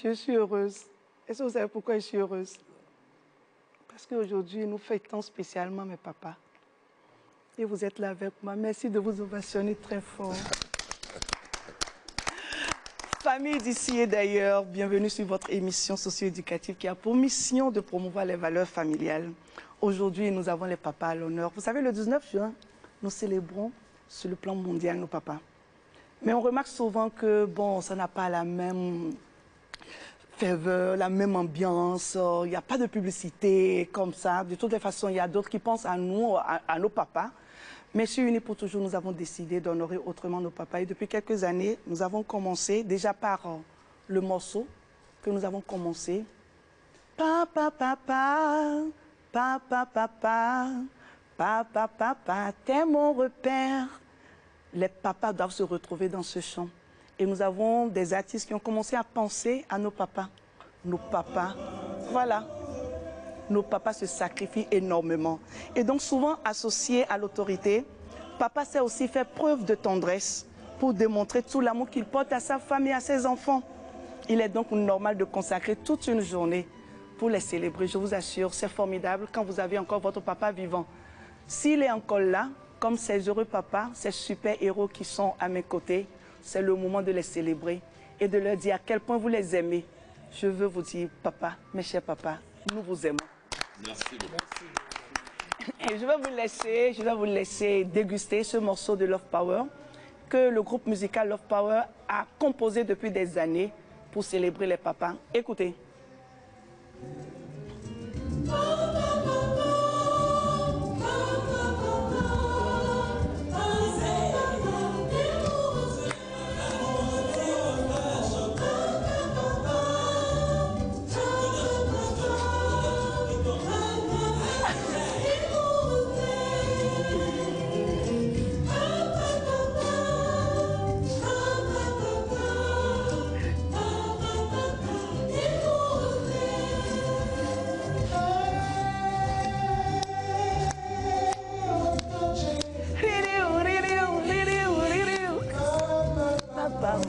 je suis heureuse. Est-ce que vous savez pourquoi je suis heureuse? Parce qu'aujourd'hui, nous fêtons spécialement mes papas. Et vous êtes là avec moi. Merci de vous ovationner très fort. Famille d'ici et d'ailleurs, bienvenue sur votre émission socio-éducative qui a pour mission de promouvoir les valeurs familiales. Aujourd'hui, nous avons les papas à l'honneur. Vous savez, le 19 juin, nous célébrons sur le plan mondial nos papas. Mais on remarque souvent que, bon, ça n'a pas la même ferveur, la même ambiance, il n'y a pas de publicité comme ça. De toutes les façons, il y a d'autres qui pensent à nous, à nos papas. Mais chez Unis pour toujours, nous avons décidé d'honorer autrement nos papas. Et depuis quelques années, nous avons commencé, déjà par le morceau que nous avons commencé. Papa, papa, papa, papa, papa, papa, t'es mon repère. Les papas doivent se retrouver dans ce chant. Et nous avons des artistes qui ont commencé à penser à nos papas. Nos papas, voilà. Nos papas se sacrifient énormément. Et donc souvent associé à l'autorité, papa sait aussi faire preuve de tendresse pour démontrer tout l'amour qu'il porte à sa femme et à ses enfants. Il est donc normal de consacrer toute une journée pour les célébrer. Je vous assure, c'est formidable quand vous avez encore votre papa vivant. S'il est encore là, comme ces heureux papas, ces super-héros qui sont à mes côtés, c'est le moment de les célébrer et de leur dire à quel point vous les aimez. Je veux vous dire, papa, mes chers papas, nous vous aimons. Merci beaucoup. Et je vais vous laisser déguster ce morceau de Love Power que le groupe musical Love Power a composé depuis des années pour célébrer les papas. Écoutez.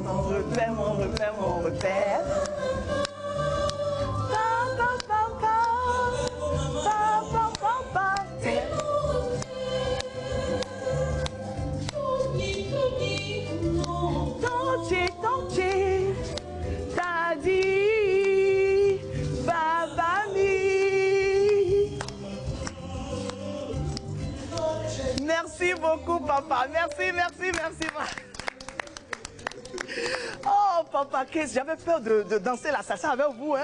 Mon repère, mon repère. Papa, papa, papa, papa. Tonti, t'as dit, baba mi. Merci beaucoup, papa. Merci. Oh, papa, j'avais peur de danser la salsa avec vous. Hein?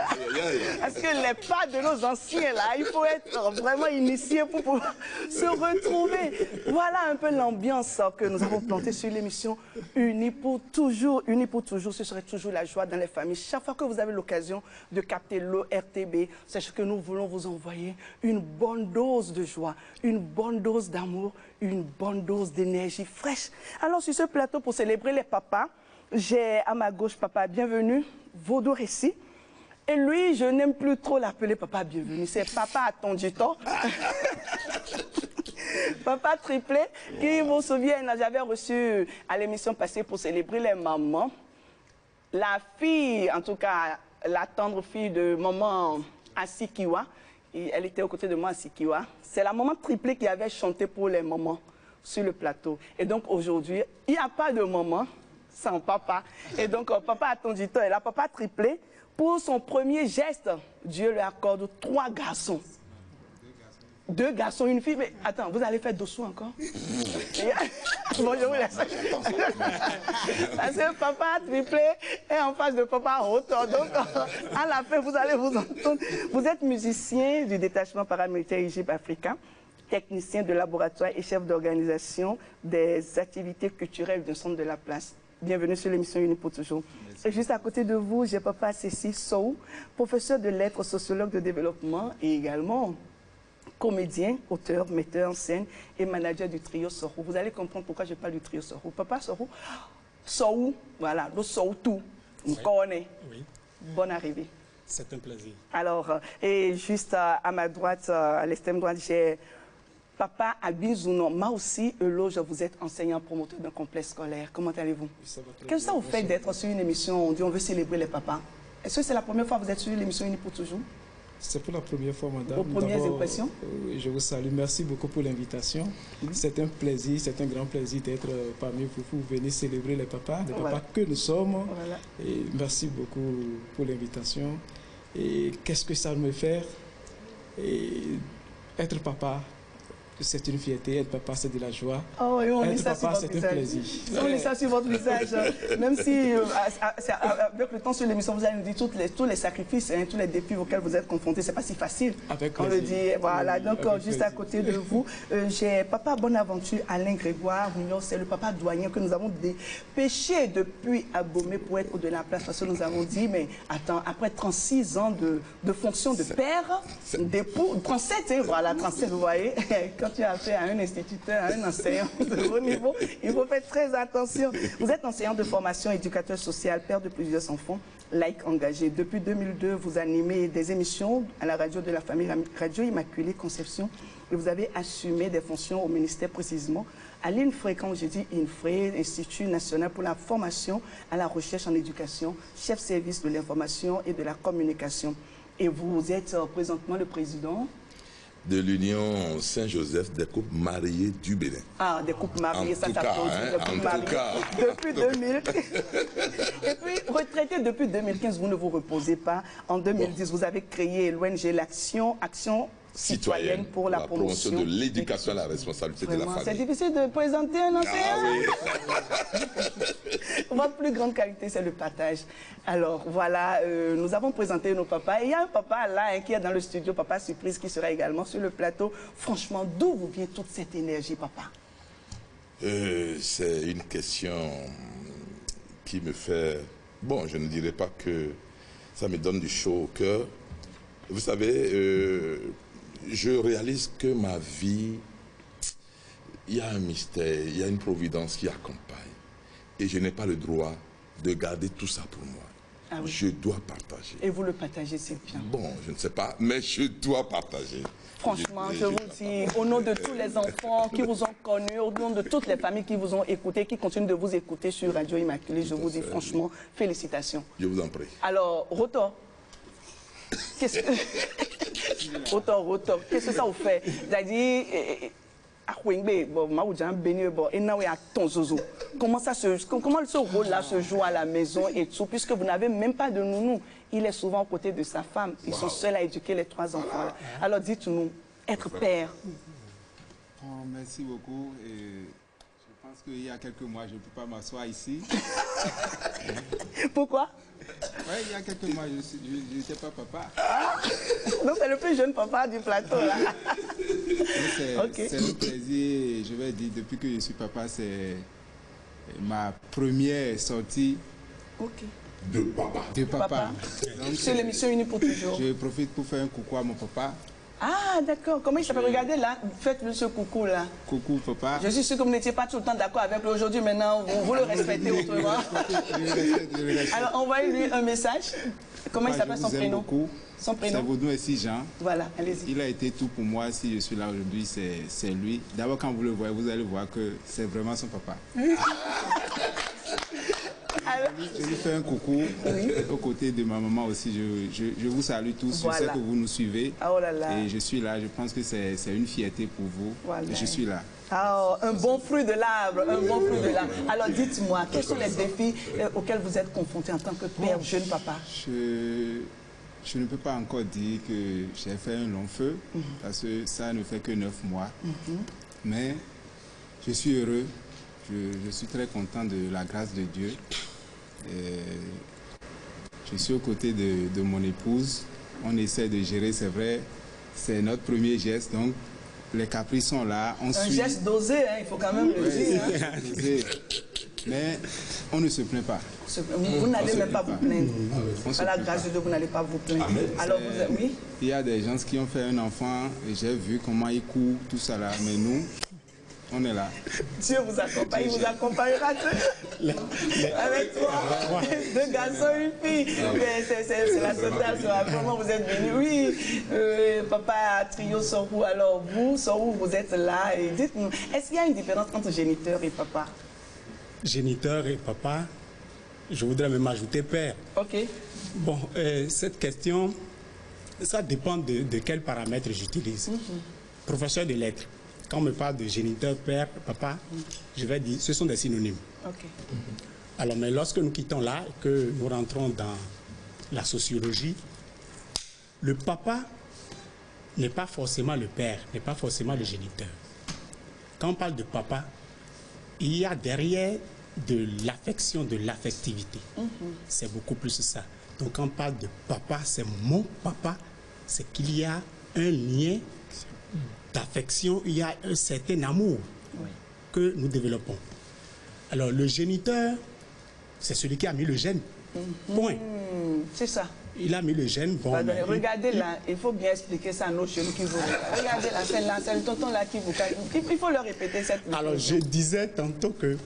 Parce que les pas de nos anciens, là, il faut être vraiment initié pour pouvoir se retrouver. Voilà un peu l'ambiance que nous avons plantée sur l'émission Unis pour toujours. Unis pour toujours, ce serait toujours la joie dans les familles. Chaque fois que vous avez l'occasion de capter l'ORTB, sachez que nous voulons vous envoyer une bonne dose de joie, une bonne dose d'amour, une bonne dose d'énergie fraîche. Alors, sur ce plateau, pour célébrer les papas, j'ai à ma gauche papa bienvenue, Vaudou Récit. Et lui, je n'aime plus trop l'appeler papa bienvenue. C'est papa à ton du temps. Papa triplé, qui vous souviens, j'avais reçu à l'émission passée pour célébrer les mamans. La fille, en tout cas, la tendre fille de maman Asikiwa. Elle était aux côtés de moi, Asikiwa. C'est la maman triplée qui avait chanté pour les mamans sur le plateau. Et donc aujourd'hui, il n'y a pas de maman sans papa. Et donc, papa Atondito est là, papa triplé. Pour son premier geste, Dieu lui accorde 3 garçons. 2 garçons, une fille. Mais attends, vous allez faire dessous encore? Bon, je vous laisse. Parce que papa triplé est en face de papa en hauteur. Donc, à la fin, vous allez vous entendre. Vous êtes musicien du détachement paramilitaire Égypte Africain, technicien de laboratoire et chef d'organisation des activités culturelles du centre de la place. Bienvenue sur l'émission Unis pour toujours. Et juste à côté de vous, j'ai papa Cécile Sow, professeur de lettres, sociologue de développement et également comédien, auteur, metteur en scène et manager du trio Sorou. Vous allez comprendre pourquoi je parle du trio Sorou. Papa Sorou, Sorou, voilà, le Sorou tout, on connaît. Oui. Bonne arrivée. C'est un plaisir. Alors, et juste à ma droite, à l'extrême droite, j'ai Papa Abizouno, moi aussi, Eloge, vous êtes enseignant promoteur d'un complexe scolaire. Comment allez-vous? Qu'est-ce que ça vous fait d'être sur une émission où on dit on veut célébrer les papas? Est-ce que c'est la première fois que vous êtes sur l'émission Unis pour toujours? C'est pour la première fois, madame. Vos premières impressions? Je vous salue. Merci beaucoup pour l'invitation. C'est un plaisir, c'est un grand plaisir d'être parmi vous pour venir célébrer les papas que nous sommes. Voilà. Et merci beaucoup pour l'invitation. Et qu'est-ce que ça me fait? Et être papa, c'est une fierté. Être papa, c'est de la joie. Oh, et on lit être ça papa, sur votre c'est un visage. plaisir. On lit ça sur votre visage. Même si, avec le temps sur l'émission, vous allez nous dire tous les sacrifices, hein, tous les défis auxquels vous êtes confrontés. C'est pas si facile. Avec on plaisir. le dit. Voilà. Donc, Avec juste plaisir. à côté de vous, j'ai Papa Bonaventure Alain Grégoire. C'est le papa doyen que nous avons dépêché depuis Abomey pour être de la place. Parce que nous avons dit, mais attends, après 36 ans de fonction de père, d'époux, 37, hein, voilà, 37, vous voyez, quand tu as affaire à un instituteur, à un enseignant de haut niveau, il faut faire très attention. Vous êtes enseignant de formation, éducateur social, père de plusieurs enfants, laïc engagé. Depuis 2002, vous animez des émissions à la radio de la famille, Radio Immaculée Conception, et vous avez assumé des fonctions au ministère précisément à l'INFRE, quand je dis INFRE, Institut national pour la formation à la recherche en éducation, chef service de l'information et de la communication. Et vous êtes présentement le président de l'Union Saint-Joseph des couples mariés du Bénin. Ah, des couples mariés, ça s'applaudit. En tout cas. Depuis 2000. Et puis, retraité depuis 2015, vous ne vous reposez pas. En 2010, vous avez créé l'ONG L'Action citoyenne pour la promotion de l'éducation à la responsabilité de la famille. C'est difficile de présenter un enseignant. Oui. Votre plus grande qualité, c'est le partage. Alors, voilà, nous avons présenté nos papas. Et il y a un papa là qui est dans le studio, Papa Surprise, qui sera également sur le plateau. Franchement, d'où vous vient toute cette énergie, papa? C'est une question qui me fait... Bon, je ne dirais pas que ça me donne du chaud au cœur. Vous savez, je réalise que ma vie, il y a un mystère, il y a une providence qui accompagne. Et je n'ai pas le droit de garder tout ça pour moi. Ah oui. Je dois partager. Et vous le partagez, c'est bien. Bon, je ne sais pas, mais je dois partager. Franchement, je vous dis, au nom de tous les enfants qui vous ont connus, au nom de toutes les familles qui vous ont écouté, qui continuent de vous écouter sur Radio Immaculée, je vous dis franchement, félicitations. Je vous en prie. Alors, Rotor, qu'est-ce que... Rotor, qu'est-ce que ça vous fait? C'est-à-dire... Comment ce rôle-là se joue à la maison et tout, puisque vous n'avez même pas de nounou. Il est souvent aux côtés de sa femme. Ils sont seuls à éduquer les 3 enfants. Là. Alors dites-nous, être père. Oh, merci beaucoup. Et je pense qu'il y a quelques mois, je ne peux pas m'asseoir ici. Pourquoi? Oui, il y a quelques mois, je n'étais pas papa. Donc c'est le plus jeune papa du plateau, là. C'est un plaisir, je vais dire, depuis que je suis papa, c'est ma première sortie de papa. De papa. C'est l'émission Unis pour toujours. Je profite pour faire un coucou à mon papa. Ah, d'accord. Comment il s'appelle? Regardez là, faites-le ce coucou là. Coucou papa. Je suis sûr que vous n'étiez pas tout le temps d'accord avec lui. Aujourd'hui, maintenant, vous le respectez autrement. Alors, envoyez-lui un message. Comment il s'appelle, son prénom? Son prénom? Son prénom est Jean. Voilà, allez-y. Il a été tout pour moi. Si je suis là aujourd'hui, c'est lui. D'abord, quand vous le voyez, vous allez voir que c'est vraiment son papa. Alors, je lui fais un coucou. Oui. Aux côtés de ma maman aussi, je vous salue tous. Voilà. Je sais que vous nous suivez. Oh là là. Et je suis là. Je pense que c'est une fierté pour vous. Voilà. Je suis là. Oh, un bon fruit de l'arbre, un bon fruit de l'arbre. Alors dites-moi, quels sont les défis auxquels vous êtes confrontés en tant que père, jeune papa? Je ne peux pas encore dire que j'ai fait un long feu, parce que ça ne fait que 9 mois. Mais je suis heureux, je suis très content de la grâce de Dieu. Je suis aux côtés de mon épouse. On essaie de gérer, c'est vrai, c'est notre premier geste, donc les caprices sont là. On suit. Geste dosé, hein, il faut quand même le dire. Hein. Dosé. Mais on ne se plaint pas. Vous n'allez même pas vous plaindre. À la grâce de Dieu, vous n'allez pas vous plaindre. Alors, oui? Il y a des gens qui ont fait un enfant et j'ai vu comment ils courent, tout ça là. Mais nous, on est là. Dieu vous accompagne, il vous accompagnera avec toi. 2 garçons, une fille. C'est la totale, vraiment vous êtes venus. Oui, papa trio Sorou, alors vous, Sorou, vous êtes là. Et dites-nous, est-ce qu'il y a une différence entre géniteur et papa? Géniteur et papa, je voudrais même ajouter père. Ok. Bon, cette question, ça dépend de quels paramètres j'utilise. Professeur de lettres, quand on me parle de géniteur, père, papa, je vais dire, ce sont des synonymes. Ok. Alors, mais lorsque nous quittons là, que nous rentrons dans la sociologie, le papa n'est pas forcément le père, n'est pas forcément le géniteur. Quand on parle de papa, il y a derrière de l'affection, de l'affectivité. C'est beaucoup plus ça. Donc quand on parle de papa, c'est mon papa, c'est qu'il y a un lien d'affection, il y a un certain amour que nous développons. Alors le géniteur, c'est celui qui a mis le gène. Point. C'est ça. Il a mis le gène. Bon, Pardon, regardez là, il faut bien expliquer ça à nos chez nous qui vous regardent. Regardez là, c'est le tonton là qui vous... Il faut leur répéter cette... Alors je disais tantôt que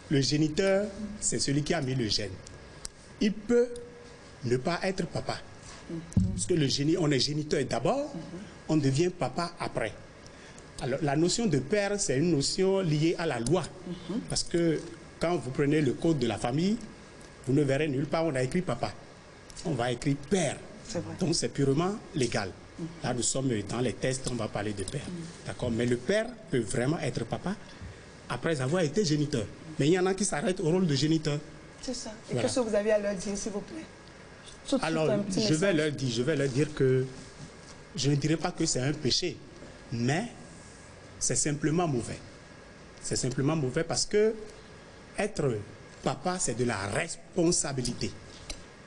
le géniteur, c'est celui qui a mis le gène. Il peut ne pas être papa. Parce que on est géniteur d'abord, on devient papa après. Alors la notion de père, c'est une notion liée à la loi. Parce que quand vous prenez le code de la famille, vous ne verrez nulle part où on a écrit papa. On va écrire père. Donc c'est purement légal. Là, nous sommes dans les tests, on va parler de père. D'accord? Mais le père peut vraiment être papa après avoir été géniteur. Mais il y en a qui s'arrêtent au rôle de géniteur. C'est ça. Et Voilà. qu'est-ce que vous avez à leur dire, s'il vous plaît? Alors, je vais leur dire que je ne dirais pas que c'est un péché, mais c'est simplement mauvais. C'est simplement mauvais parce que être papa, c'est de la responsabilité.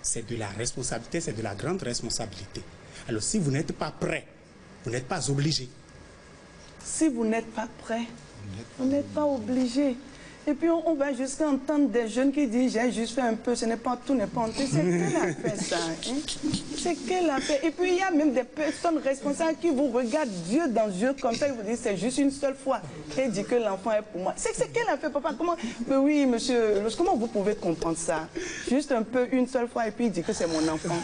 C'est de la responsabilité, c'est de la grande responsabilité. Alors, si vous n'êtes pas prêt, vous n'êtes pas obligé. Si vous n'êtes pas prêt, vous n'êtes pas obligé. Et puis on va jusqu'à entendre des jeunes qui disent j'ai juste fait un peu, ce n'est pas tout, n'est pas tout. C'est quelle affaire ça, hein? C'est quelle affaire? Et puis il y a même des personnes responsables qui vous regardent Dieu dans Dieu comme ça, ils vous disent c'est juste une seule fois. Et dit que l'enfant est pour moi. C'est quelle affaire, papa? Comment? Mais oui, monsieur, comment vous pouvez comprendre ça? Juste un peu, une seule fois, et puis il dit que c'est mon enfant.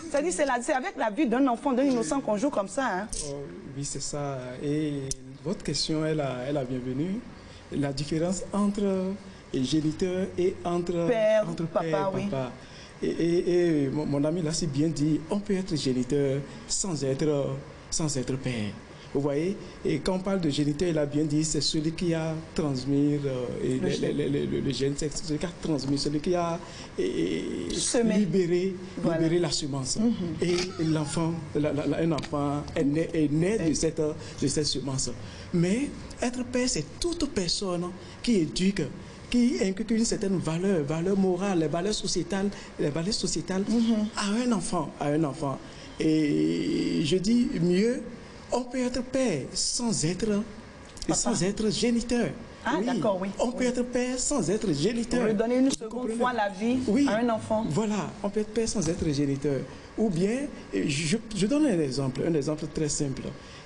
C'est-à-dire c'est avec la vie d'un enfant, d'un innocent qu'on joue comme ça. Hein? Oh, oui, c'est ça. Et votre question est la bienvenue. La différence entre géniteur et entre père, papa. Et mon ami l'a si bien dit, on peut être géniteur sans être père. Vous voyez? Et quand on parle de géniteur, il a bien dit, c'est celui qui a transmis le gène, c'est celui qui a transmis, celui qui a libéré la semence. Et l'enfant, un enfant est né de cette semence. Mais être père, c'est toute personne qui éduque, qui inculque une certaine valeur morale, les valeurs sociétales à un enfant. Et je dis mieux, on peut être père sans être géniteur. Ah, oui. D'accord, oui. On peut être père sans être géniteur. On peut donner une seconde fois la vie à un enfant. Voilà, on peut être père sans être géniteur. Ou bien, je donne un exemple très simple.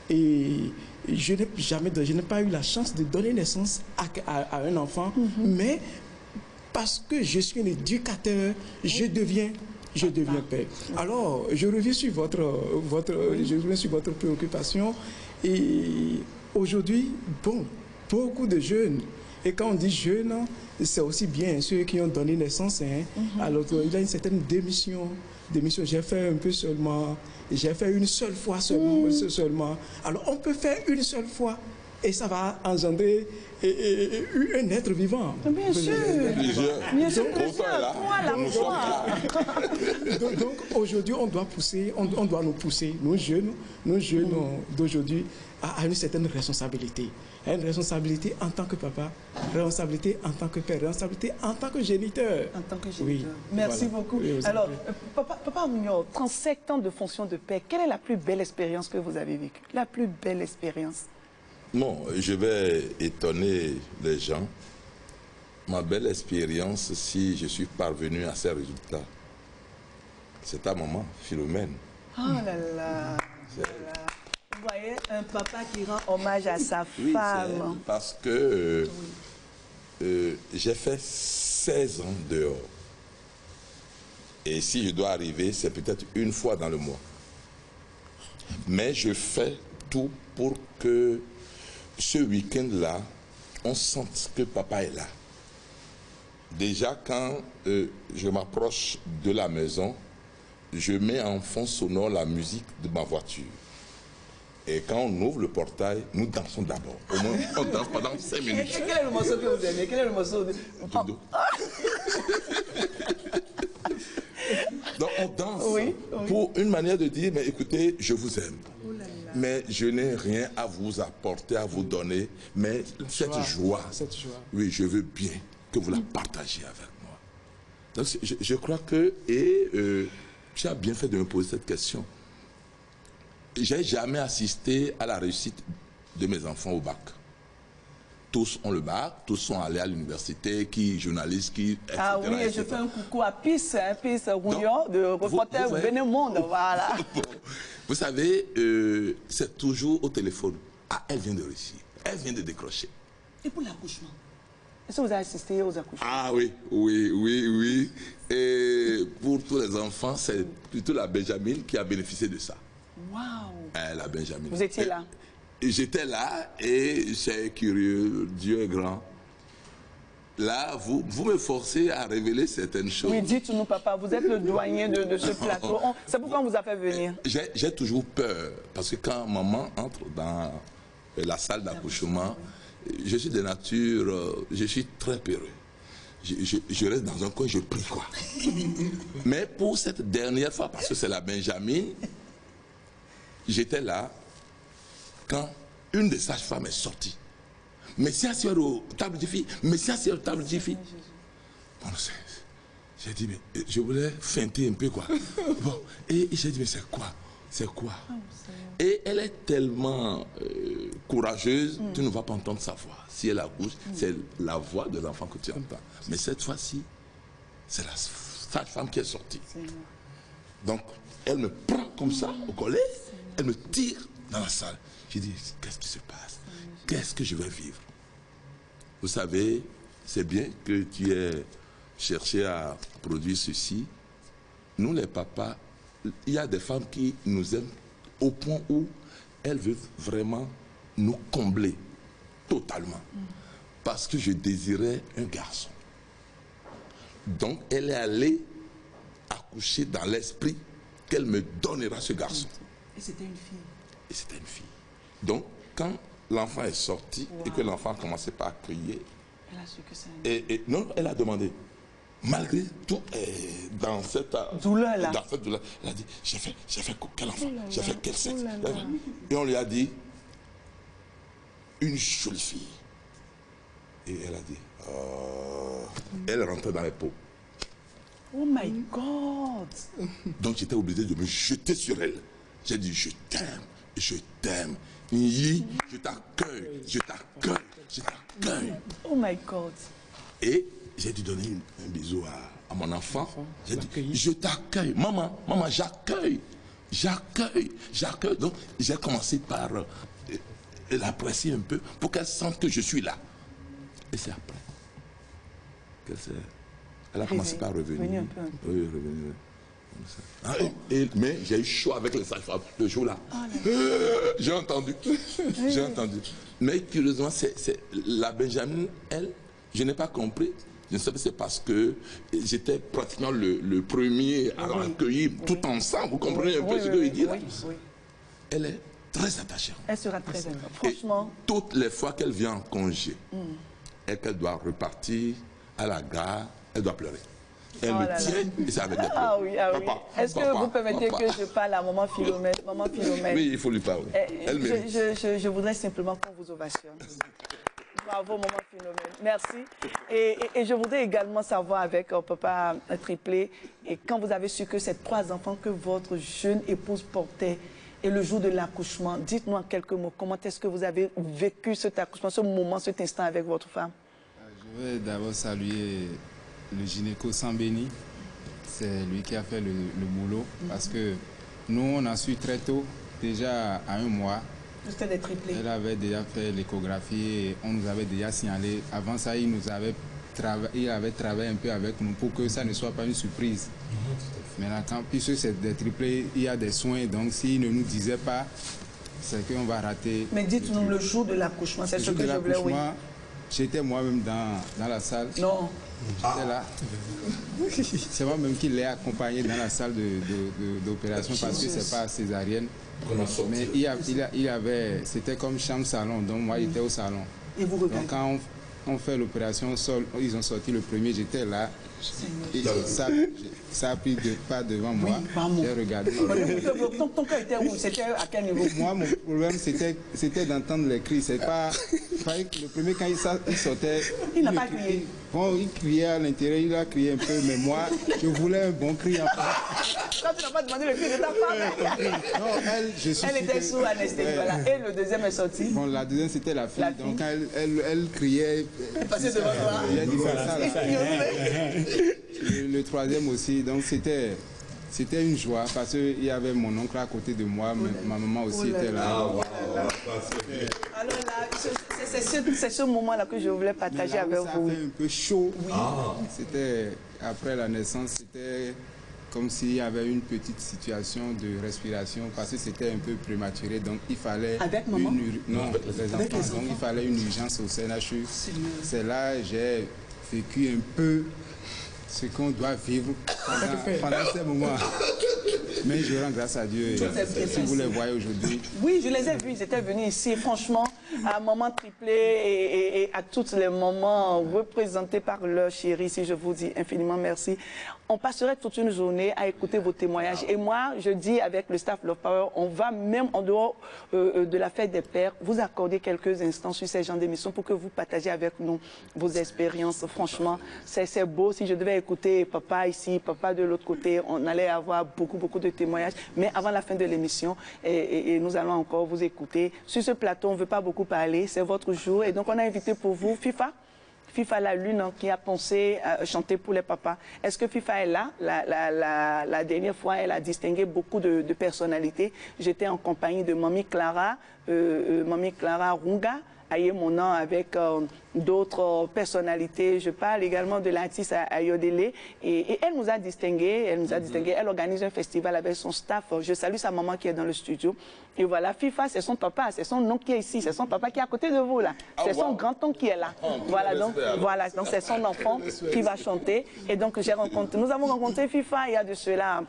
Et je n'ai pas eu la chance de donner naissance à un enfant, mais parce que je suis un éducateur, je deviens père. Alors, je reviens sur votre préoccupation. Et aujourd'hui, beaucoup de jeunes, et quand on dit jeunes, c'est aussi bien ceux qui ont donné naissance. Alors, il y a une certaine démission. J'ai fait un peu seulement, j'ai fait une seule fois seulement. Alors, on peut faire une seule fois et ça va engendrer un être vivant. Bien sûr. Bien sûr. Donc aujourd'hui, on doit nous pousser, nos jeunes d'aujourd'hui, à une certaine responsabilité. À une responsabilité en tant que papa, responsabilité en tant que père, responsabilité en tant que géniteur. En tant que géniteur. Oui, merci beaucoup. Alors, papa Mignot, 37 ans de fonction de père, quelle est la plus belle expérience que vous avez vécue? La plus belle expérience? Non, je vais étonner les gens. Ma belle expérience, si je suis parvenu à ces résultats, c'est ta maman, Philomène. Oh là là. Vous voyez, un papa qui rend hommage à sa femme. Parce que j'ai fait 16 ans dehors. Et si je dois arriver, c'est peut-être une fois dans le mois. Mais je fais tout pour que ce week-end-là, on sente que papa est là. Déjà, quand je m'approche de la maison, je mets en fond sonore la musique de ma voiture. Et quand on ouvre le portail, nous dansons d'abord. Au moins, on danse pendant 5 minutes. Quel est le morceau que vous aimez? Quel est le morceau de... Dodo. Donc on danse pour une manière de dire, mais écoutez, je vous aime. Mais je n'ai rien à vous apporter, à vous donner. Mais cette joie, oui, je veux bien que vous la partagiez avec moi. Donc je crois que, tu as bien fait de me poser cette question. J'ai jamais assisté à la réussite de mes enfants au bac. Tous ont le bac, tous sont allés à l'université, qui journalistes, qui etc. Ah oui, et je fais un coucou à Pisse Rouillon, de reporter Bénin Monde, voilà. Bon, vous savez, c'est toujours au téléphone. Ah, elle vient de réussir, elle vient de décrocher. Et pour l'accouchement? Est-ce que vous avez assisté aux accouchements? Ah oui. Et pour tous les enfants, c'est plutôt la Benjamin qui a bénéficié de ça. Waouh! La Benjamin. Vous étiez là? J'étais là et c'est curieux, Dieu est grand. Là, vous me forcez à révéler certaines choses. Oui, dites-nous, papa, vous êtes le doyen de ce plateau. C'est pourquoi on vous a fait venir. J'ai toujours peur, parce que quand maman entre dans la salle d'accouchement, je suis de nature, je suis très peureux. Je reste dans un coin, je prie quoi. Mais pour cette dernière fois, parce que c'est la Benjamin, j'étais là quand une des sages-femmes est sortie. Mais si assure aux tables de filles, mais si assure aux tables de filles. Bon, j'ai dit, mais je voulais feinter un peu quoi. Bon, et j'ai dit, mais c'est quoi? C'est quoi? Et elle est tellement courageuse, tu ne vas pas entendre sa voix. Si elle accouche, c'est la voix de l'enfant que tu entends. Mais cette fois-ci, c'est la sage-femme qui est sortie. Donc, elle me prend comme ça au collet, elle me tire dans la salle. Je dis, qu'est-ce qui se passe? Qu'est-ce que je vais vivre? Vous savez, c'est bien que tu aies cherché à produire ceci. Nous, les papas, il y a des femmes qui nous aiment au point où elles veulent vraiment nous combler totalement. Parce que je désirais un garçon. Donc, elle est allée accoucher dans l'esprit qu'elle me donnera ce garçon. Et c'était une fille. Et c'était une fille. Donc, quand l'enfant est sorti et que l'enfant a commencé par crier, elle a su que c'est un... non, elle a demandé, malgré tout, dans cette douleur-là, elle a dit, j'ai fait quel enfant, j'ai fait quel sexe. Et on lui a dit, une jolie fille. Et elle a dit, elle rentrait dans les pots. Oh my God! Donc j'étais obligé de me jeter sur elle. J'ai dit, je t'aime, je t'aime. Je t'accueille, je t'accueille, je t'accueille. Oh my God! Et j'ai dû donner un bisou à mon enfant. J'ai dit, je t'accueille. Maman, j'accueille. J'accueille. Donc j'ai commencé par l'apprécier un peu pour qu'elle sente que je suis là. Et c'est après qu'elle a commencé par revenir. Un peu. Oui, revenir. Mais j'ai eu chaud avec les sages-femmes le jour-là. J'ai entendu. Mais curieusement, c'est la Benjamin, elle, je n'ai pas compris. Je ne sais pas si c'est parce que j'étais pratiquement le premier à l'accueillir tout ensemble. Vous comprenez un peu ce que je dis là? Elle est très attachée. Elle sera très attachée. Franchement. Et toutes les fois qu'elle vient en congé et qu'elle doit repartir à la gare, elle doit pleurer. Elle me tient et c'est avec des pleurs. Ah oui. Est-ce que vous permettez que je parle à maman Philomène? Maman Philomène. Oui, il faut lui parler. Je voudrais simplement qu'on vous ovationne. Bravo, maman Philomène. Merci. Et je voudrais également savoir avec papa Triplé, et quand vous avez su que ces 3 enfants que votre jeune épouse portait, et le jour de l'accouchement, dites-nous en quelques mots, comment est-ce que vous avez vécu cet accouchement, ce moment, cet instant avec votre femme? Je vais d'abord saluer le gynéco Sambéni. C'est lui qui a fait le boulot, parce que nous, on a su très tôt, déjà à 1 mois. C'était des triplés. Elle avait déjà fait l'échographie et on nous avait déjà signalé. Avant ça, il avait travaillé un peu avec nous pour que ça ne soit pas une surprise. Maintenant, puisque c'est des triplés, il y a des soins, donc s'il ne nous disait pas, c'est qu'on va rater. Mais dites-nous le jour de l'accouchement, c'est ce que je voulais, oui. j'étais moi-même dans la salle. Non. J'étais là. C'est moi-même qui l'ai accompagné dans la salle d'opération parce que c'est pas césarienne. Mais il avait, c'était comme chambre-salon, donc moi j'étais au salon. Et vous regardez. Donc quand on fait l'opération, ils ont sorti le premier, j'étais là. Et ça a pris pas devant moi. J'ai regardé. Ton cœur était où? C'était à quel niveau? Moi, mon problème, c'était d'entendre les cris. C'est pas. Le premier, quand il sortait. Il n'a pas crié. Bon, il criait à l'intérieur, il a crié un peu, mais moi, je voulais un bon cri en fait. Quand tu n'as pas demandé le cri de ta femme. Non, elle était sous anesthésie, voilà. Et le deuxième est sorti. Bon, la deuxième, c'était la fille. Donc, elle criait. Elle passait devant toi. Il a dit ça. Le troisième aussi, donc c'était une joie parce qu'il y avait mon oncle à côté de moi, ma maman aussi était là. Alors là, c'est ce moment-là que je voulais partager avec vous. Ça a fait un peu chaud. Oui. C'était après la naissance, c'était comme s'il y avait une petite situation de respiration parce que c'était un peu prématuré, donc il fallait avec maman? Non, les enfants. Donc il fallait une urgence au CNHU. C'est là que j'ai vécu un peu ce qu'on doit vivre pendant ces moments. Mais je rends grâce à Dieu. Si vous les voyez aujourd'hui. Oui, je les ai vus. Ils étaient venus ici. Franchement, à un moment triplé et à tous les moments représentés par leur chérie. Si je vous dis infiniment merci. On passerait toute une journée à écouter vos témoignages. Et moi, je dis avec le staff Love Power, on va même en dehors de la fête des pères, vous accorder quelques instants sur ces genres d'émissions pour que vous partagiez avec nous vos expériences. Franchement, c'est beau. Si je devais écouter papa ici, papa de l'autre côté, on allait avoir beaucoup de témoignages. Mais avant la fin de l'émission, et nous allons encore vous écouter. Sur ce plateau, on ne veut pas beaucoup parler. C'est votre jour. Et donc, on a invité pour vous FIFA la Lune qui a pensé chanter pour les papas. Est-ce que FIFA est là? La dernière fois, elle a distingué beaucoup de personnalités. J'étais en compagnie de Mamie Clara Runga, Aïe mon nom, avec d'autres personnalités. Je parle également de l'artiste Ayodele. Et elle nous a distingués. Elle organise un festival avec son staff. Je salue sa maman qui est dans le studio. Et voilà, FIFA, c'est son papa, c'est son oncle qui est ici, c'est son papa qui est à côté de vous là. C'est son grand-oncle qui est là. Voilà, donc c'est son enfant qui va chanter. Et donc nous avons rencontré FIFA il y a de cela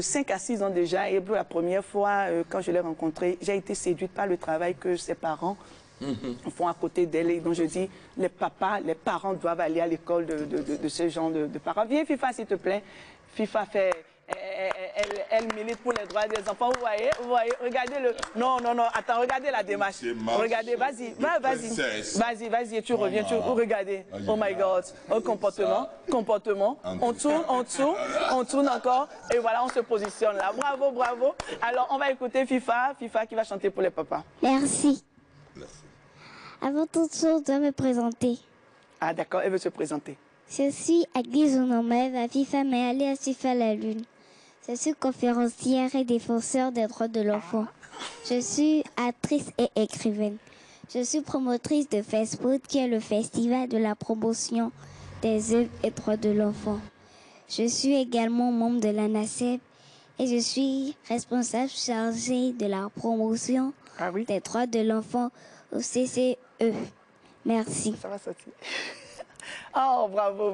5 à 6 ans déjà. Et pour la première fois, quand je l'ai rencontré, j'ai été séduite par le travail que ses parents font à côté d'elle. Et donc je dis, les parents doivent aller à l'école de ce genre de parents. Viens FIFA, s'il te plaît. FIFA fait... Elle milite pour les droits des enfants. Vous voyez, regardez le... Non, attends, regardez la démarche. Regardez, vas-y, tu reviens, regardez. Oh my God, comportement. On tourne encore, et voilà, on se positionne là. Bravo. Alors, on va écouter FIFA qui va chanter pour les papas. Merci. Avant toute chose, je dois me présenter. Ah d'accord, elle veut se présenter. Je suis Agnès Onomève à FIFA, mais alias FIFA la Lune. Je suis conférencière et défenseur des droits de l'enfant. Je suis actrice et écrivaine. Je suis promotrice de Facebook, qui est le festival de la promotion des œuvres et droits de l'enfant. Je suis également membre de la NACEP et je suis responsable chargée de la promotion des droits de l'enfant au CCE. Merci. Ça va sortir. Oh, bravo.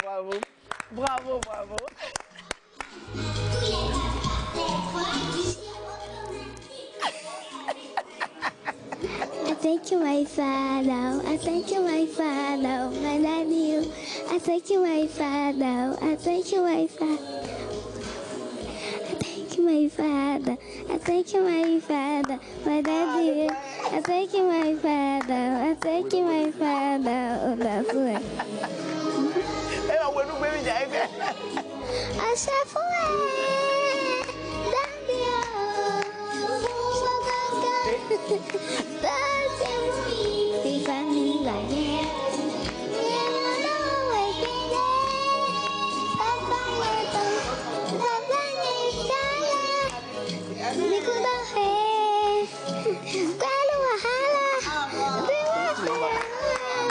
I thank you, my Father. I thank you, my Father. My daddy. I thank you, my Father. I thank you, my Father. I thank you, my Father. I thank you, my Father. My daddy. I thank you, my Father. I thank you, my Father. Oh, that's it. I shall forever.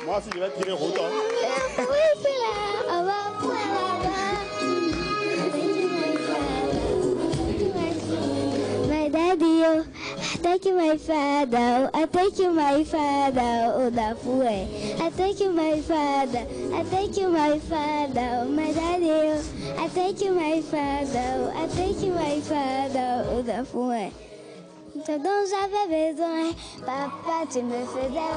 Moi, si je vais tirer autant. My daddy, oh. I thank you, my Father. I thank you, my Father. Oh, Dafoué. I thank you, my Father. I thank you, my Father. Oh, my Daddy. Oh. I thank you, my Father. I thank you, my Father. Oh, Dafoué. Ce dont j'avais besoin, papa, tu me faisais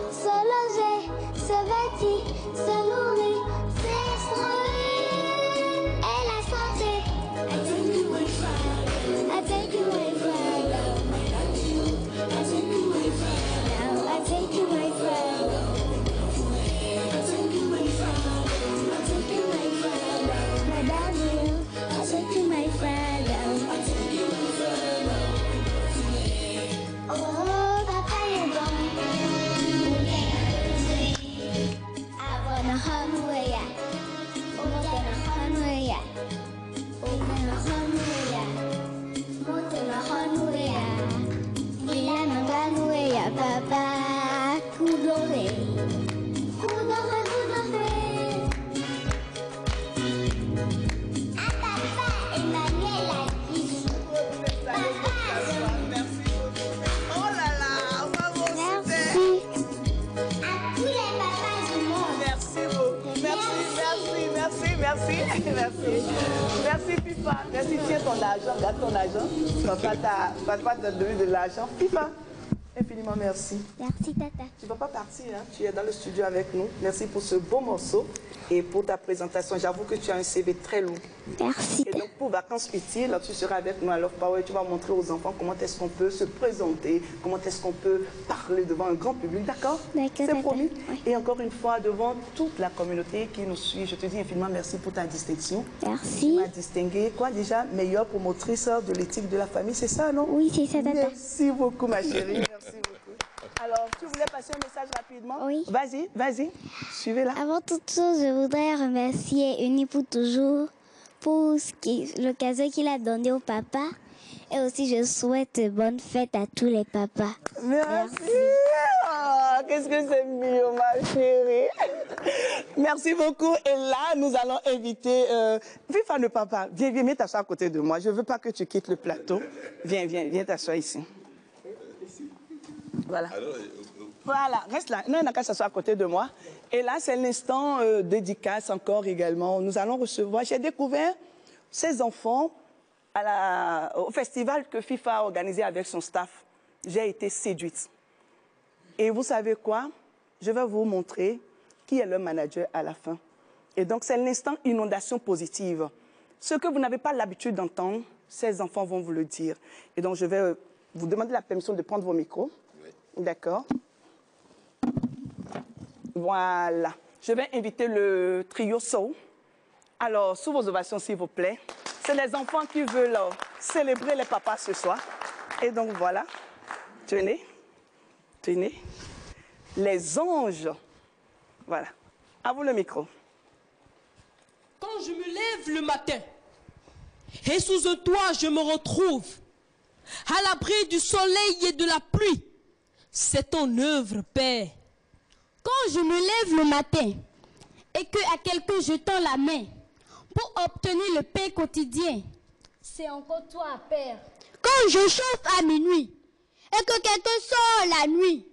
se loger, se vêtir, se nourrir, s'instruire et la santé. I thank you, my Father. I thank you, my Father. I thank you, my Father. I thank you, my Father. I thank you, my Father. I thank you, my Father. My daddy, I thank you, my Father. I thank you, my Father. Oh, Papa, you're gone. I wanna hum with ya. Oh, gonna hum with ya. Oh, gonna hum with ya. Oh, gonna hum with ya. Gonna hum with ya, Papa. Kudore. Kudore, kudore. Ah, Papa, Emmanuel a dit. Papa, Oh là là, bravo, super. merci à tous les papas du monde. Merci beaucoup. Merci. Merci, FIFA. Merci, tiens ton argent, garde ton argent. Papa t'a donné de l'argent. FIFA, infiniment merci. Merci, Tata. Tu ne vas pas partir, hein? Tu es dans le studio avec nous. Merci pour ce beau morceau et pour ta présentation. J'avoue que tu as un CV très lourd. Merci. Et donc, pour Vacances Utiles, tu seras avec nous à Love Power. Tu vas montrer aux enfants comment est-ce qu'on peut se présenter, comment est-ce qu'on peut parler devant un grand public. D'accord? D'accord, C'est d'accord. promis. Oui. Et encore une fois, devant toute la communauté qui nous suit, je te dis infiniment merci pour ta distinction. Merci. Tu m'as distinguée, quoi déjà, meilleure promotrice de l'éthique de la famille, c'est ça, non? Oui, c'est ça, Tata. Merci beaucoup, ma chérie. Merci beaucoup. Alors, tu voulais passer un message rapidement? Oui. Vas-y. Suivez-la. Avant toute chose, je voudrais remercier Uni pour toujours pour l'occasion qu'il a donnée au papa. Et aussi, je souhaite bonne fête à tous les papas. Merci. Oh, qu'est-ce que c'est mignon, ma chérie. Merci beaucoup. Et là, nous allons inviter FIFA le papa. Viens t'asseoir à côté de moi. Je ne veux pas que tu quittes le plateau. Viens t'asseoir ici. Voilà. Voilà, reste là. Non, il n'a qu'à s'asseoir à côté de moi. Et là, c'est l'instant dédicace encore également. Nous allons recevoir, j'ai découvert ces enfants au festival que FIFA a organisé avec son staff. J'ai été séduite. Et vous savez quoi? Je vais vous montrer qui est le manager à la fin. Et donc, c'est l'instant inondation positive. Ce que vous n'avez pas l'habitude d'entendre, ces enfants vont vous le dire. Et donc, je vais vous demander la permission de prendre vos micros. Oui. D'accord. Voilà. Je vais inviter le trio Soul. Alors, sous vos ovations, s'il vous plaît. C'est les enfants qui veulent célébrer les papas ce soir. Et donc, voilà. Tenez. Les anges. Voilà. À vous le micro. Quand je me lève le matin et sous un toit, je me retrouve à l'abri du soleil et de la pluie. C'est ton œuvre, Père. Quand je me lève le matin et que à quelqu'un je tends la main pour obtenir le pain quotidien, c'est encore toi, Père. Quand je chauffe à minuit et que quelqu'un sort la nuit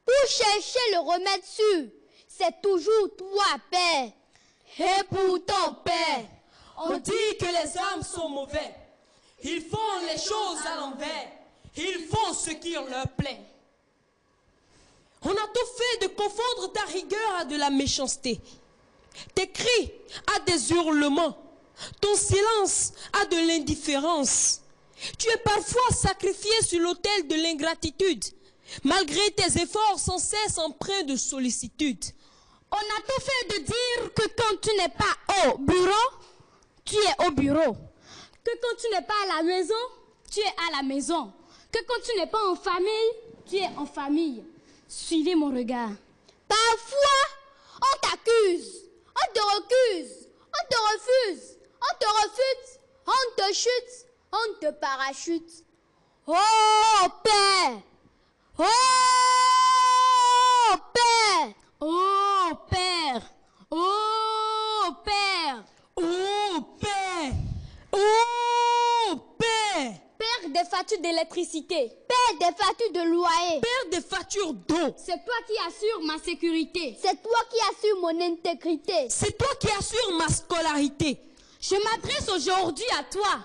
pour chercher le remède sûr, c'est toujours toi, Père. Et pourtant, Père, on dit que les hommes sont mauvais. Ils font les choses à l'envers. Ils font ce qui leur plaît. On a tout fait de confondre ta rigueur à de la méchanceté. Tes cris à des hurlements. Ton silence à de l'indifférence. Tu es parfois sacrifié sur l'autel de l'ingratitude, malgré tes efforts sans cesse empreints de sollicitude. On a tout fait de dire que quand tu n'es pas au bureau, tu es au bureau. Que quand tu n'es pas à la maison, tu es à la maison. Que quand tu n'es pas en famille, tu es en famille. Suivez mon regard. Parfois, on t'accuse, on te recuse, on te refuse, on te refute, on te chute, on te parachute. Oh Père! Oh Père! Oh Père! Oh Père! Oh Père! Oh Père! Père Père des factures d'électricité. Père des factures de loyer. Père des factures d'eau. C'est toi qui assures ma sécurité. C'est toi qui assures mon intégrité. C'est toi qui assures ma scolarité. Je m'adresse aujourd'hui à toi,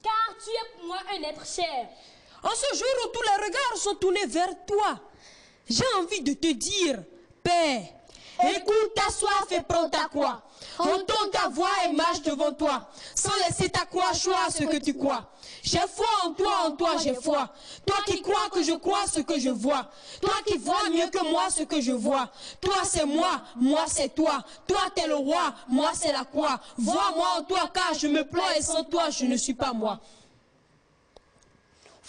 car tu es pour moi un être cher. En ce jour où tous les regards sont tournés vers toi, j'ai envie de te dire, Père, écoute ta soif et prends ta croix. Entends ta voix et marche devant toi, sans laisser ta croix choisir ce que tu crois. J'ai foi en toi j'ai foi. Toi qui crois que je crois ce que je vois. Toi qui vois mieux que moi ce que je vois. Toi c'est moi c'est toi. Toi t'es le roi, moi c'est la croix. Vois-moi en toi car je me plains et sans toi je ne suis pas moi.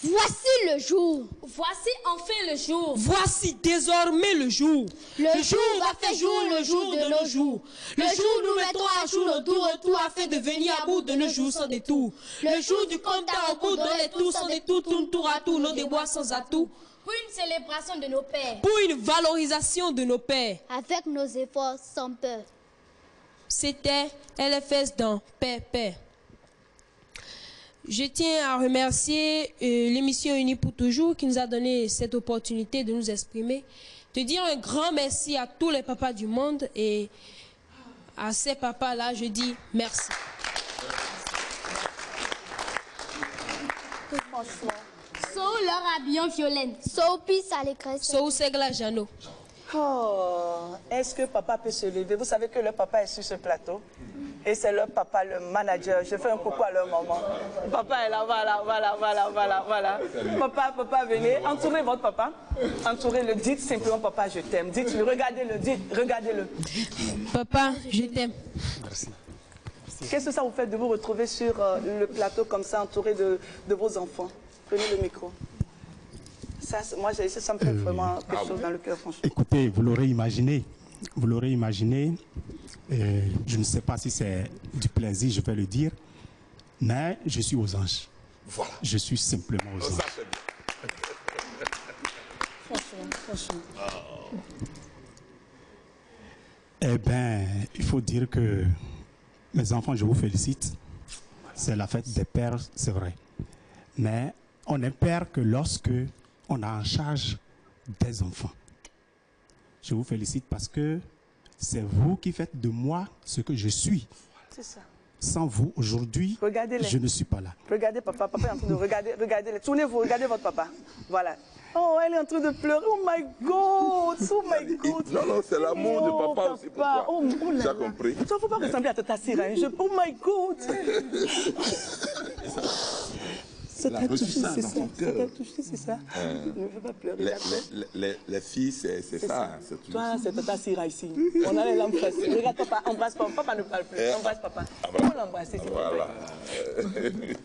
Voici le jour. Voici enfin le jour. Voici désormais le jour. Le jour va faire jour, le jour de nos jours. Le jour où nous mettrons à jour nos tours retour afin de venir à bout de nos jours sans détour. Le jour du compte à rebours dont les tours sans détour tournent tour à tour nos déboires sans atout. Pour une célébration de nos pères. Pour une valorisation de nos pères. Avec nos efforts sans peur. C'était LFS dans Père. Je tiens à remercier l'émission Unis pour toujours qui nous a donné cette opportunité de nous exprimer, de dire un grand merci à tous les papas du monde et à ces papas-là, je dis merci. So leur habillant violente. So pis à l'écresse. So segla Jano. Oh, est-ce que papa peut se lever? Vous savez que le papa est sur ce plateau. Et c'est leur papa, le manager. Je fais un coucou à leur maman. Papa est là, voilà. Papa, venez. Entourez votre papa. Entourez-le. Dites simplement, papa, je t'aime. Dites-le, regardez-le. Papa, je t'aime. Merci. Qu'est-ce que ça vous fait de vous retrouver sur le plateau comme ça, entouré de vos enfants? Prenez le micro. Ça, moi, ça me fait vraiment quelque chose dans le cœur, franchement. Écoutez, vous l'aurez imaginé. Je ne sais pas si c'est du plaisir, je vais le dire, mais je suis aux anges. Voilà. Je suis simplement aux anges. Franchement. Eh bien, il faut dire que mes enfants, je vous félicite. C'est la fête des pères, c'est vrai. Mais on est père que lorsque on a en charge des enfants. Je vous félicite parce que c'est vous qui faites de moi ce que je suis. C'est ça. Sans vous, aujourd'hui, je ne suis pas là. Regardez papa, papa est en train de regardez-les. Tournez-vous, regardez votre papa. Voilà. Oh, elle est en train de pleurer. Oh my God, Non, c'est l'amour de papa aussi pour toi. Oh là tu as là. compris? Tu ne faut pas ressembler à Tata Sira. Oh my God. Ça t'a touché, c'est ça. Ça t'a touché, c'est ça. Ne veux pas pleurer. Les filles, c'est ça. Toi, c'est Tata Sira ici. On allait l'embrasser. Regarde papa, embrasse papa. Papa ne parle plus. Embrasse papa. Il faut l'embrasser, s'il vous plaît.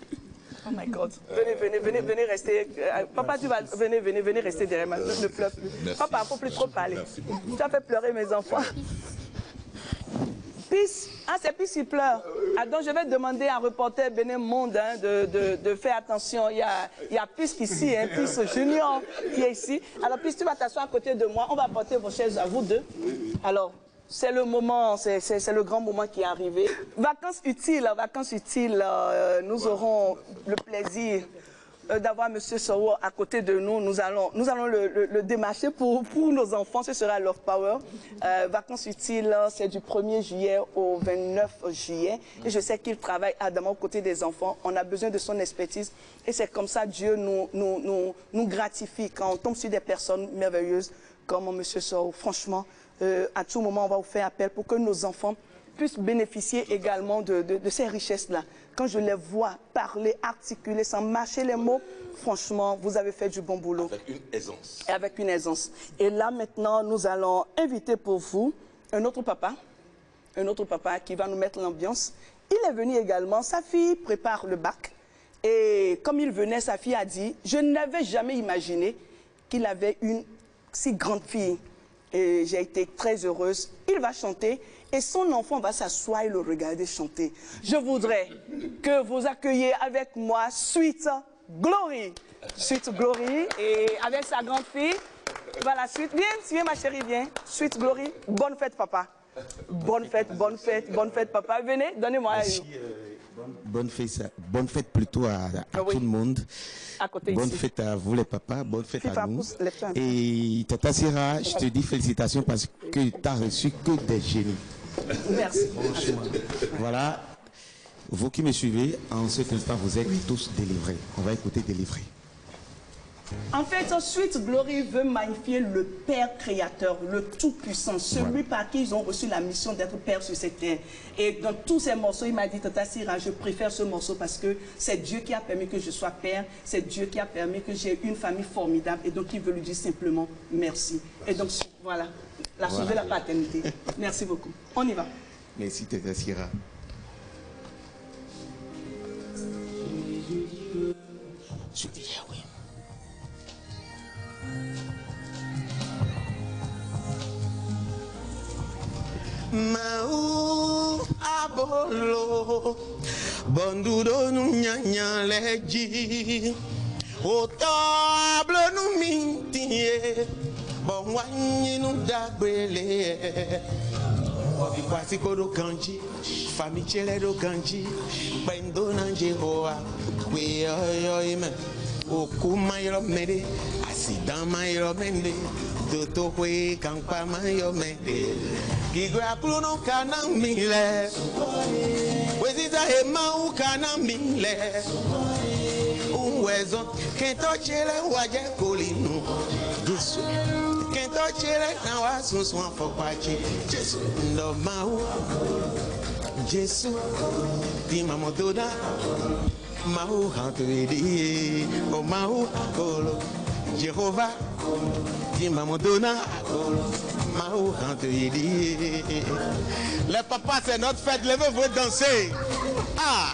Oh my God. Venez rester. Papa, venez rester derrière moi. Ne pleure plus. Merci. Papa, il ne faut plus trop parler. Tu as fait pleurer mes enfants. Pis, c'est Pis qui pleure. Donc je vais demander à reporter Bénin Monde de faire attention. Il y a Pis ici, Pis Junior qui est ici. Alors Pis, tu vas t'asseoir à côté de moi. On va porter vos chaises à vous deux. Alors, c'est le moment, c'est le grand moment qui est arrivé. Vacances utiles. Nous aurons le plaisir d'avoir M. Sowo à côté de nous. Nous allons le démarcher pour nos enfants. Ce sera Love Power. Vacances utiles, c'est du 1er juillet au 29 juillet. Et je sais qu'il travaille ardemment aux côtés des enfants. On a besoin de son expertise. Et c'est comme ça Dieu nous gratifie quand on tombe sur des personnes merveilleuses comme M. Sowo. Franchement, à tout moment, on va vous faire appel pour que nos enfants puissent bénéficier également de ces richesses-là. Quand je les vois parler, articuler, sans mâcher les mots, franchement, vous avez fait du bon boulot. Avec une aisance. Et avec une aisance. Et là, maintenant, nous allons inviter pour vous un autre papa qui va nous mettre l'ambiance. Il est venu également, sa fille prépare le bac. Et comme il venait, sa fille a dit, je n'avais jamais imaginé qu'il avait une si grande fille. Et j'ai été très heureuse. Il va chanter et son enfant va s'asseoir et le regarder chanter. Je voudrais que vous accueilliez avec moi Sweet Glory. Sweet Glory et avec sa grande fille. Voilà, Sweet. Viens ma chérie, viens. Sweet Glory. Bonne fête, papa. Bonne fête, papa. Venez, donnez-moi. Bonne fête plutôt à tout le monde. À côté bonne ici. fête à vous les papas, bonne fête FIFA, à nous. pousse, lève-toi un peu. Et Tata Sira, je te dis félicitations parce que tu n'as reçu que des génies. Merci. Voilà, vous qui me suivez, en cet instant, vous êtes tous délivrés. On va écouter délivrer. En fait, ensuite, Glory veut magnifier le Père créateur, le Tout-Puissant, celui par qui ils ont reçu la mission d'être Père sur cette terre. Et dans tous ces morceaux, il m'a dit, Tata Sira, je préfère ce morceau parce que c'est Dieu qui a permis que je sois Père, c'est Dieu qui a permis que j'ai une famille formidable. Et donc, il veut lui dire simplement merci. Et donc, voilà, sauver la paternité. Merci beaucoup. On y va. Merci Tata Sira. Je dis oui. Mau abolo bondudo nu nyanya leji otable nu mintie bon wanyi nu dagbele obi kwasi kodo kanji fami chele do kanji bendo na Jehovah we yo ime okuma yo mede asidan ma yo mende toto kwe kampa ma yo mende Gigwa kluno kana mile Weziza hema ukana mile Uwezo Kento chile waje kolinu Jesu Kento chile na wasu swan fokwachi Jesu Ndo mau Jesu Dima motoda Mau hantu edi O mau kolo Jehovah Dima motoda Les papas, c'est notre fête, levez-vous danser. Ah!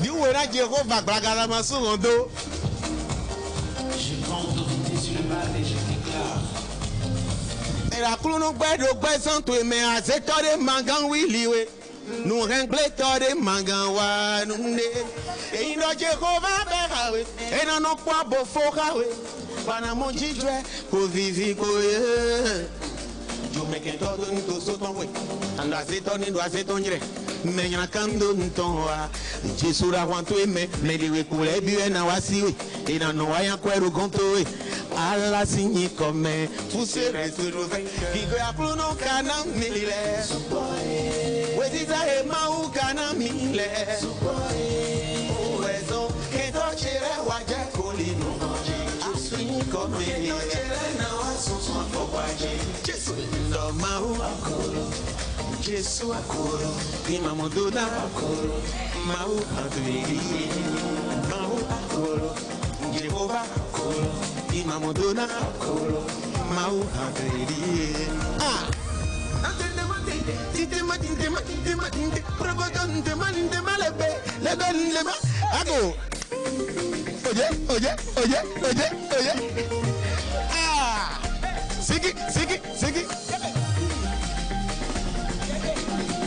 Diouera Jéhovah, Bragalama sur mon dos. Je prends autorité sur le mal et je déclare. Et la cloune bedo besan tu me a zetore mangan wiliwe. Nous rengletore mangan wa nunde. Et ino Jéhovah behawe. Et non non quoi beau forawe. Bana monji jwe ko vivi ko ye yo me que todo ni to so ton we anda se ton ni do se ton jre me nya kando nton wa Jesu ra wan to me diwe ku le bi na wasiwe e na no wa yan kweru gonto we ala sinyi come fu se retrouver ki go aklu no kana milile we diza e mau kana mile wezo que to chere wa je kolino Come here, Jesu ndo mau akoro, Jesu akoro, ima moduda akoro, mau adwiri, mau akoro, Jehovah akoro, ima moduda akoro, mau adwiri. Ah. Oye. Ah! Sigi.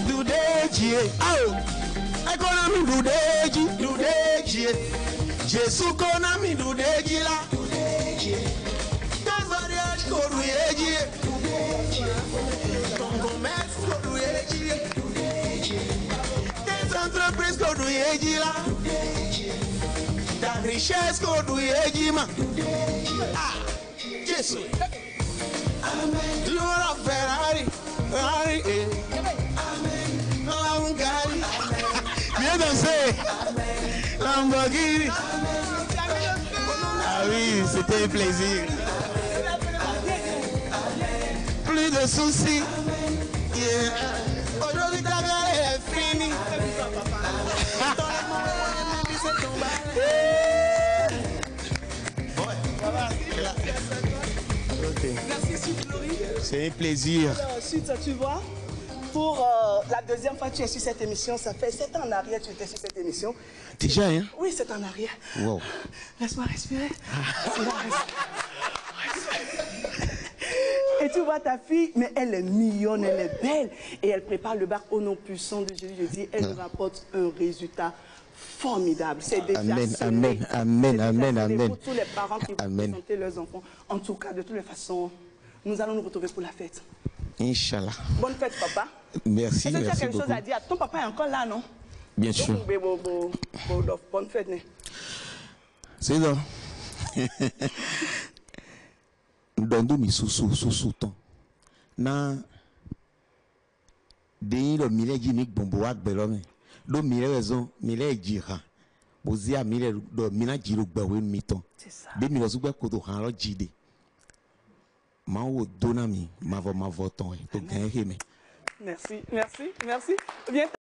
Dudeji. Oh! Economy dudeji. Jesu konami dudeji la. Tazariach korueji. Ton commerce korueji. Tes entreprises korueji la. Ta richesse korueji ma. Ah! Jesu. Lord of Ferrari. Lamborghini. Viens danser. Lamborghini. Ah oui, c'était un plaisir. Plus de soucis. Yeah. Aujourd'hui, ta galère est finie. Merci, Glory. C'est un plaisir. Ensuite, tu vois, pour la deuxième fois que tu es sur cette émission, ça fait 7 ans en arrière que tu étais sur cette émission. Déjà, hein? Oui, 7 ans en arrière. Wow. Laisse-moi respirer. Et tu vois ta fille, mais elle est mignonne, elle est belle. Et elle prépare le bac au nom puissant de Jésus. Je dis, elle nous rapporte un résultat formidable. C'est déjà Amen. pour tous les parents qui vont présenter leurs enfants. En tout cas, de toutes les façons, nous allons nous retrouver pour la fête. Inch'Allah. Bonne fête, papa. Merci, Est-ce que tu as merci quelque beaucoup. chose à dire? Ton papa est encore là, non? Bien sûr. Bonne fête. C'est ça. Dondo mi sous ton. Na deyi lo mile ji mi gbombo wa gbe lo me. Lo mile raison, mile jira. Bozia mile do mina jiro gbe we mi ton. C'est ça. Be mi lo sugbe ko to han lo jide. Ma wo dona mi, ma vo ton e to gan he me. Merci. Viens